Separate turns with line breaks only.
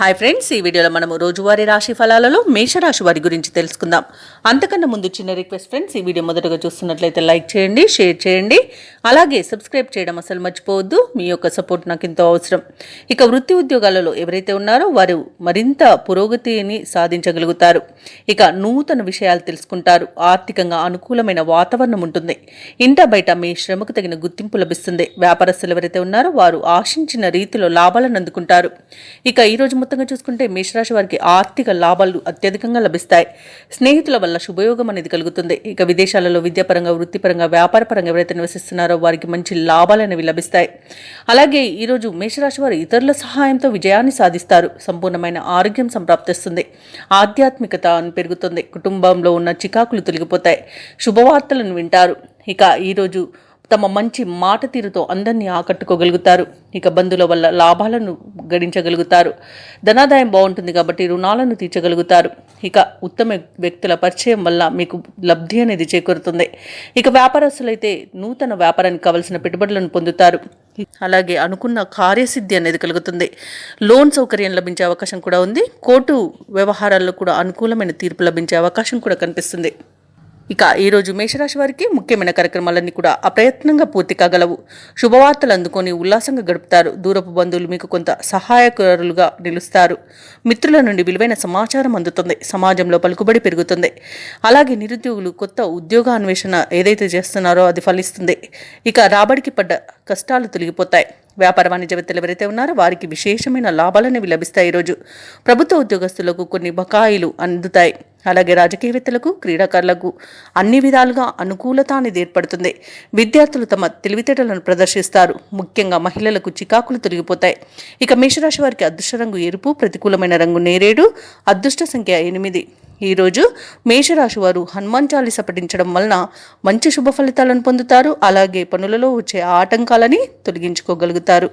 Hi friends, ఈ వీడియోలో మనము రోజువారీ రాశి ఫలాలలో మేషరాశి వారి గురించి తెలుసుకుందాం. అంతకన్నా ముందు చిన్న రిక్వెస్ట్ ఫ్రెండ్స్, ఈ వీడియో మొదటగా చూస్తున్నట్లయితే లైక్ చేయండి, షేర్ చేయండి, అలాగే సబ్స్క్రైబ్ చేయడం అసలు మర్చిపోవద్దు. మీ యొక్క సపోర్ట్ నాకు ఎంతో అవసరం. ఇక వృత్తి ఉద్యోగాలలో ఎవరైతే ఉన్నారో వారు మరింత పురోగతిని సాధించగలుగుతారు. ఇక నూతన విషయాలు తెలుసుకుంటారు. ఆర్థికంగా అనుకూలమైన వాతావరణం ఉంటుంది. ఇంట బయట మీ శ్రమకు తగిన గుర్తింపు లభిస్తుంది. వ్యాపారస్తులు ఎవరైతే ఉన్నారో వారు ఆశించిన రీతిలో లాభాలను అందుకుంటారు. ఇక ఈరోజు మొత్తంగా చూసుకుంటే మేషరాశి వారికి ఆర్థిక లాభాలు అత్యధికంగా లభిస్తాయి. స్నేహితుల వల్ల శుభయోగం అనేది కలుగుతుంది. ఇక విదేశాలలో విద్యాపరంగా, వృత్తిపరంగా, వ్యాపారపరంగా ఎవరైతే నివసిస్తున్నారో వారికి మంచి లాభాలు అనేవి లభిస్తాయి. అలాగే ఈరోజు మేషరాశి వారు ఇతరుల సహాయంతో విజయాన్ని సాధిస్తారు. సంపూర్ణమైన ఆరోగ్యం సంప్రాప్తిస్తుంది. ఆధ్యాత్మికత పెరుగుతుంది. కుటుంబంలో ఉన్న చికాకులు తొలగిపోతాయి. శుభవార్తలను వింటారు. ఇక ఈరోజు తమ మంచి మాట తీరుతో అందరినీ ఆకట్టుకోగలుగుతారు. ఇక బంధువుల వల్ల లాభాలను గడించగలుగుతారు. ధనాదాయం బాగుంటుంది కాబట్టి రుణాలను తీర్చగలుగుతారు. ఇక ఉత్తమ వ్యక్తుల పరిచయం వల్ల మీకు లబ్ధి అనేది చేకూరుతుంది. ఇక వ్యాపారస్తులైతే నూతన వ్యాపారానికి కావలసిన పెట్టుబడులను పొందుతారు. అలాగే అనుకున్న కార్యసిద్ధి అనేది కలుగుతుంది. లోన్ సౌకర్యం లభించే అవకాశం కూడా ఉంది. కోర్టు వ్యవహారాల్లో కూడా అనుకూలమైన తీర్పు లభించే అవకాశం కూడా కనిపిస్తుంది. ఇక ఈరోజు మేషరాశి వారికి ముఖ్యమైన కార్యక్రమాలన్నీ కూడా అప్రయత్నంగా పూర్తి కాగలవు. శుభవార్తలు అందుకొని ఉల్లాసంగా గడుపుతారు. దూరపు బంధువులు మీకు కొంత సహాయకులుగా నిలుస్తారు. మిత్రుల నుండి విలువైన సమాచారం అందుతుంది. సమాజంలో పలుకుబడి పెరుగుతుంది. అలాగే నిరుద్యోగులు కొత్త ఉద్యోగ అన్వేషణ ఏదైతే చేస్తున్నారో అది ఫలిస్తుంది. ఇక రాబడికి పడ్డ కష్టాలు తొలగిపోతాయి. వ్యాపార వాణిజ్యవేత్తలు ఎవరైతే ఉన్నారో వారికి విశేషమైన లాభాలనేవి లభిస్తాయి. ఈరోజు ప్రభుత్వ ఉద్యోగస్తులకు కొన్ని బకాయిలు అందుతాయి. అలాగే రాజకీయవేత్తలకు, క్రీడాకారులకు అన్ని విధాలుగా అనుకూలత అనేది ఏర్పడుతుంది. విద్యార్థులు తమ తెలివితేటలను ప్రదర్శిస్తారు. ముఖ్యంగా మహిళలకు చికాకులు తొలగిపోతాయి. ఇక మేషరాశి వారికి అదృష్ట రంగు ఎరుపు, ప్రతికూలమైన రంగు నేరేడు, అదృష్ట సంఖ్య 8. ఈరోజు మేషరాశి వారు హనుమాన్ చాలీస పఠించడం వలన మంచి శుభ ఫలితాలను పొందుతారు. అలాగే పనులలో వచ్చే ఆటంకాలని తొలగించుకోగలుగుతారు.